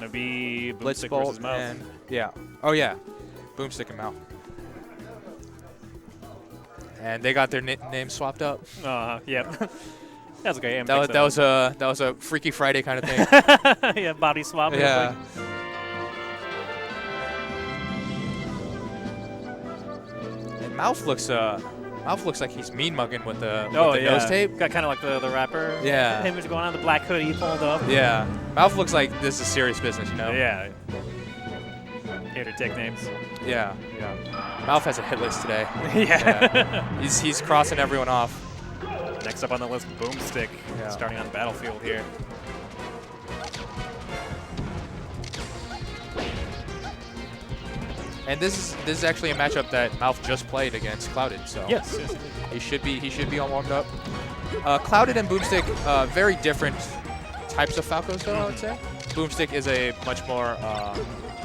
to be Boomstick Blitzbolt versus Mouf. and yeah. Oh yeah, Boomstick and Mouf. And they got their names swapped up. Yep. That's okay. That was a Freaky Friday kind of thing. Yeah, body swap. Yeah. And Mouf looks like he's mean mugging with the nose tape. Got kind of like the rapper. Yeah. Image going on, the black hoodie pulled up. Yeah. Mouf looks like this is serious business, you know. Yeah. Here to take names. Yeah. Yeah. Mouf has a hit list today. Yeah. He's crossing everyone off. Next up on the list, Boomstick, starting on the battlefield here. And this is actually a matchup that Mouf just played against Clouded, so yes. he should be all warmed up. Clouded and Boomstick, very different types of Falcos, though, I would say. Boomstick is a much more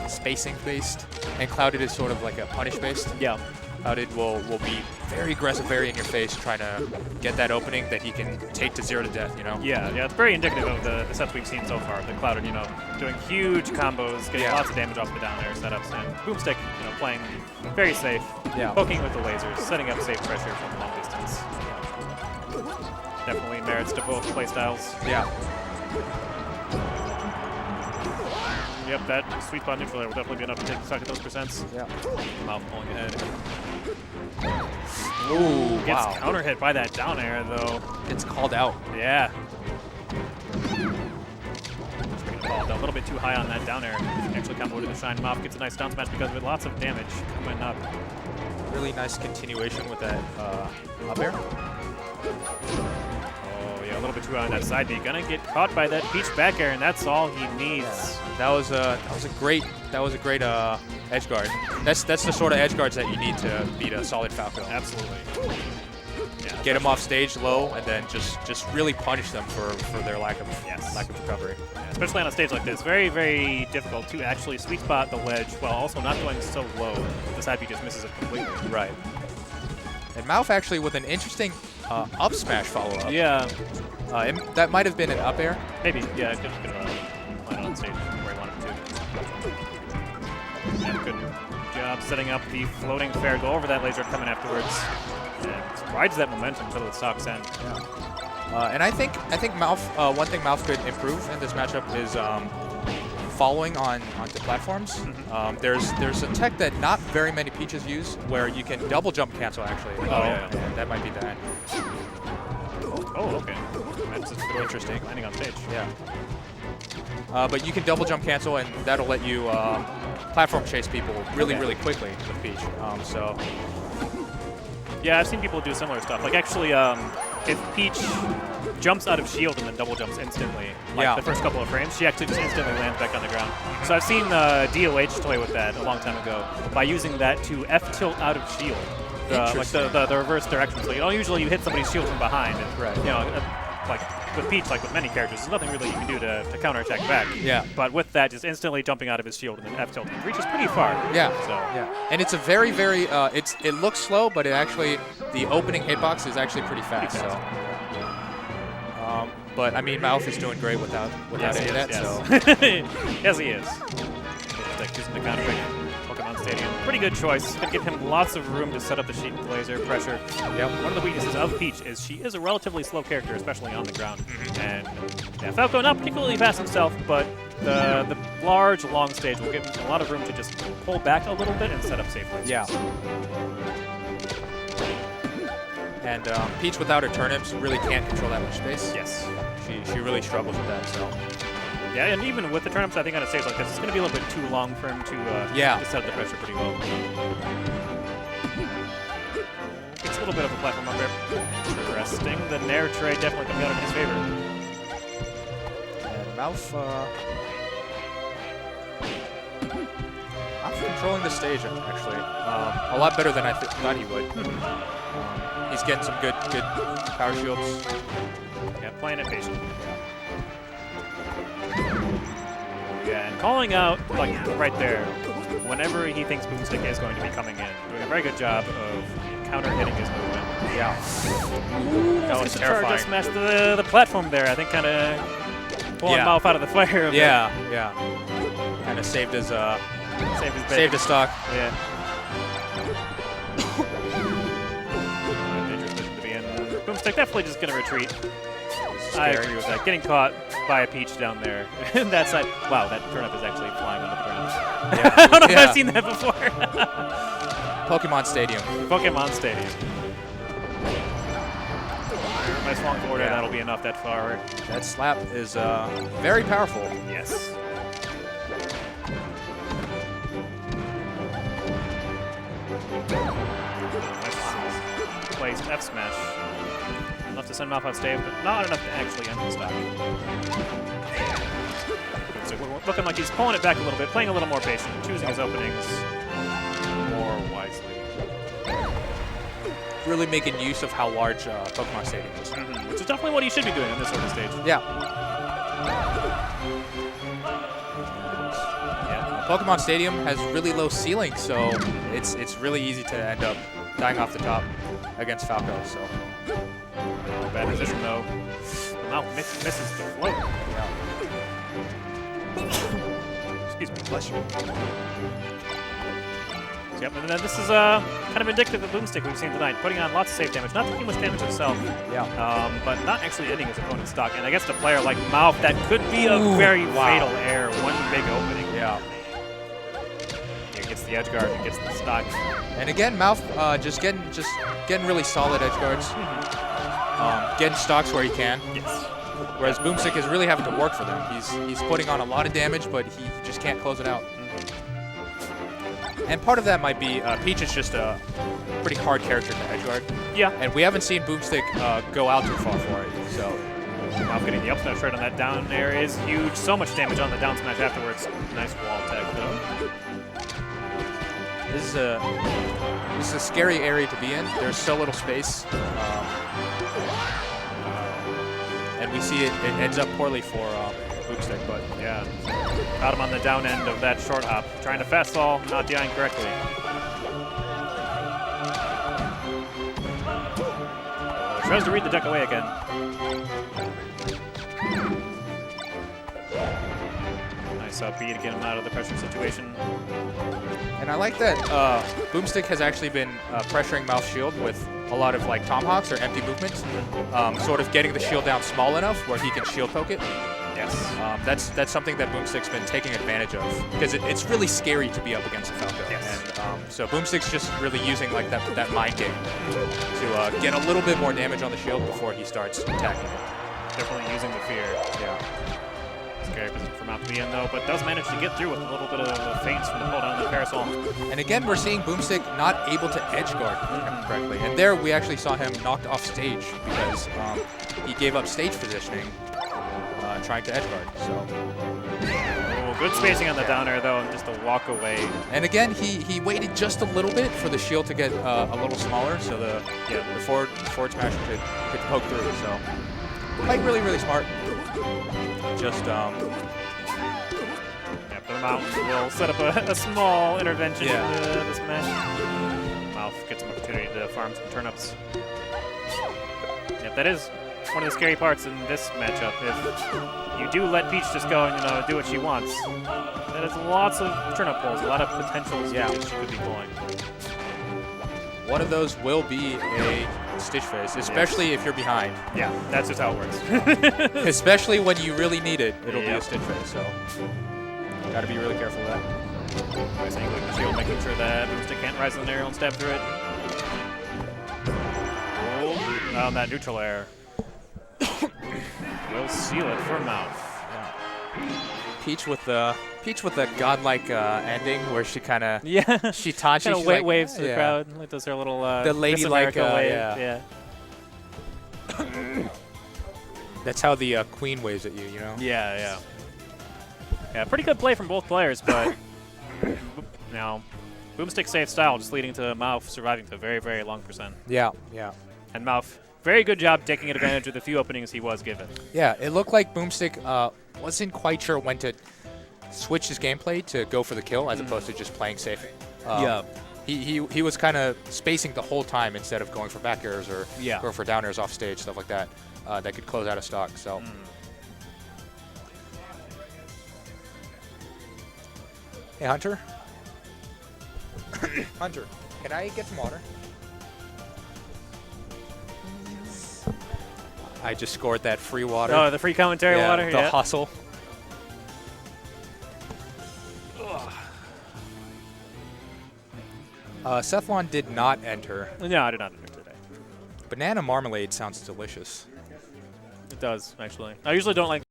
spacing-based, and Clouded is sort of like a punish-based. Yeah. Clouded will be very aggressive, very in your face, trying to get that opening that he can take to 0 to death, you know? Yeah, it's very indicative of the sets we've seen so far. The Clouded, doing huge combos, getting lots of damage off the down air setups, and Boomstick, playing very safe, poking with the lasers, setting up safe pressure from long distance. Definitely merits to both playstyles. Yeah. Yep, that sweet spot neutral there will definitely be enough to take stock at those percents. Yeah. Mouf pulling ahead. Ooh, Gets wow. counter hit by that down air, though. It's called out. Yeah. Called a little bit too high on that down air. Actually comboed to the shine. Mouf gets a nice down smash because of it. Lots of damage coming up. Really nice continuation with that up air. Oh, yeah, a little bit too high on that side B. Gonna get caught by that Peach back air, and that's all he needs. Yeah. That was a great edge guard. That's the sort of edge guards that you need to beat a solid Falco. Absolutely. Yeah, get them off stage low, and then just really punish them for their lack of recovery. Yeah, especially on a stage like this, very, very difficult to actually sweet spot the ledge while also not going so low. The side B just misses it completely. Right. And Mouf actually with an interesting up smash follow-up. Yeah. That might have been an up air. Maybe. Yeah, could have landed on stage where he wanted to. And good job setting up the floating fair. Go over that laser coming afterwards. And rides that momentum until the stock's end. Yeah. And I think Mouf, one thing Mouf could improve in this matchup is following onto platforms. Mm-hmm. There's a tech that not very many Peaches use where you can double jump cancel actually. Yeah. And that might be the end. Oh, okay. That's just really interesting. Landing on stage. Yeah. But you can double jump cancel, and that'll let you platform chase people really quickly with Peach. So. Yeah, I've seen people do similar stuff. Like actually, if Peach jumps out of shield and then double jumps instantly, like the first couple of frames, she actually just instantly lands back on the ground. So I've seen DOH toy with that a long time ago by using that to F tilt out of shield. Like the reverse direction. So usually you hit somebody's shield from behind, and like with Peach, like with many characters, there's nothing really you can do to counterattack back. Yeah. But with that, just instantly jumping out of his shield and then F tilting, reaches pretty far. Yeah. So and it's a very it looks slow, but the opening hitbox is actually pretty fast. So. But I mean, Mouf is doing great without any of that. So. Yes, he is. Like using the counter pick. Pokemon Stadium. Pretty good choice. Going to give him lots of room to set up the sheet laser pressure. Yep. One of the weaknesses of Peach is she is a relatively slow character, especially on the ground. And Falco not particularly fast himself, but the large, long stage will give him a lot of room to just pull back a little bit and set up safely. Yeah. And Peach without her turnips really can't control that much space. Yes. She really struggles with that. So. Yeah, and even with the turnips, I think on a stage like this, it's going to be a little bit too long for him to set up the pressure pretty well. It's a little bit of a platform up there. Interesting. The Nair tray definitely coming out in his favor. And Mouf controlling the stage, actually. A lot better than I thought he would. He's getting some good power shields. Yeah, playing it patient. Yeah, and calling out, like, right there, whenever he thinks Boomstick is going to be coming in. Doing a very good job of counter-hitting his movement. Yeah. That was terrifying. Just smashed the platform there. I think kind of pulling Mouf out of the fire. Yeah. have saved his saved his stock. Yeah. Dangerous position to be in. Boomstick definitely just going to retreat. I agree with that. Getting caught by a Peach down there. That side. Wow, that turnip is actually flying onto the ground. Yeah. I don't know if I've seen that before. Pokemon Stadium. Pokemon Stadium. Nice long forward, that'll be enough that far. That slap is very powerful. Yes. Nice place F smash. Enough to send Mouf off stage, but not enough to actually end the stock. So looking like he's pulling it back a little bit, playing a little more patient, choosing his openings more wisely. Really making use of how large Pokemon Stadium is. Which is definitely what he should be doing on this sort of stage. Yeah. Pokemon Stadium has really low ceiling, so it's really easy to end up dying off the top against Falco. So bad position though. Mouf misses the float. Yeah. Excuse me, bless you. Yep, and then this is kind of indicative of Boomstick we've seen tonight, putting on lots of safe damage, not taking much damage himself, but not actually ending his opponent's stock. And against a player like Mouf, that could be a very fatal error, one big opening. Yeah. He gets the edge guard and gets the stock. And again, Mouf just getting really solid edge guards, getting stocks where he can. Yes. Whereas Boomstick is really having to work for them. He's putting on a lot of damage, but he just can't close it out. And part of that might be Peach is just a pretty hard character to edgeguard. Yeah. And we haven't seen Boomstick go out too far for it. So Mouf getting the up smash right on that down air is huge. So much damage on the down smash afterwards. Nice wall tag though. This is a scary area to be in. There's so little space. And we see it ends up poorly for Boomstick, but yeah. Got him on the down end of that short hop. Trying to fast fall, not DIing correctly. Tries to read the deck away again. Nice up B to get him out of the pressure situation. And I like that Boomstick has actually been pressuring Mouf's shield with a lot of like tomahawks or empty movements, sort of getting the shield down small enough where he can shield poke it. Yes. That's something that Boomstick's been taking advantage of because it's really scary to be up against a Falco. Yes. And so Boomstick's just really using like that mind game to get a little bit more damage on the shield before he starts attacking it. Definitely using the fear. Yeah. Scary position for Mouf to be in though, but does manage to get through with a little bit of feints from the pull down of the parasol. And again, we're seeing Boomstick not able to edge guard correctly. And there we actually saw him knocked off stage because he gave up stage positioning trying to edge guard. So good spacing on the down air though, and just a walk away. And again, he waited just a little bit for the shield to get a little smaller, so the forward smash could poke through. So like really smart. Just yeah, but the mountain will set up a small intervention to the smash. Mouf gets an opportunity to farm some turnips. Yep, that is one of the scary parts in this matchup. If you do let Peach just go and do what she wants, that is lots of turnip pulls, a lot of potentials that she could be pulling. One of those will be a Stitch Phase, especially if you're behind. Yeah, that's just how it works. Especially when you really need it, it'll be a Stitch Phase. So got to be really careful of that. Nice angling the shield, making sure that Boomstick can't rise in the air and stab through it. Oh, on that neutral air. We'll seal it for Mouf. Yeah. Peach with the godlike ending where she kind of she taunts you, like, waves to the crowd, like does her little the ladylike wave. Yeah. That's how the queen waves at you, Yeah. Pretty good play from both players, but now Boomstick safe style, just leading to Mouf surviving to a very long percent. Yeah. And Mouf, very good job taking advantage of the few openings he was given. Yeah, it looked like Boomstick wasn't quite sure when to switch his gameplay to go for the kill as opposed to just playing safe. He was kind of spacing the whole time instead of going for back airs or going for down airs off stage, stuff like that, that could close out a stock. So Hey, Hunter. Hunter, can I get some water? I just scored that free water. Oh, the free commentary water? The hustle. Cephalon did not enter. No, I did not enter today. Banana marmalade sounds delicious. It does, actually. I usually don't like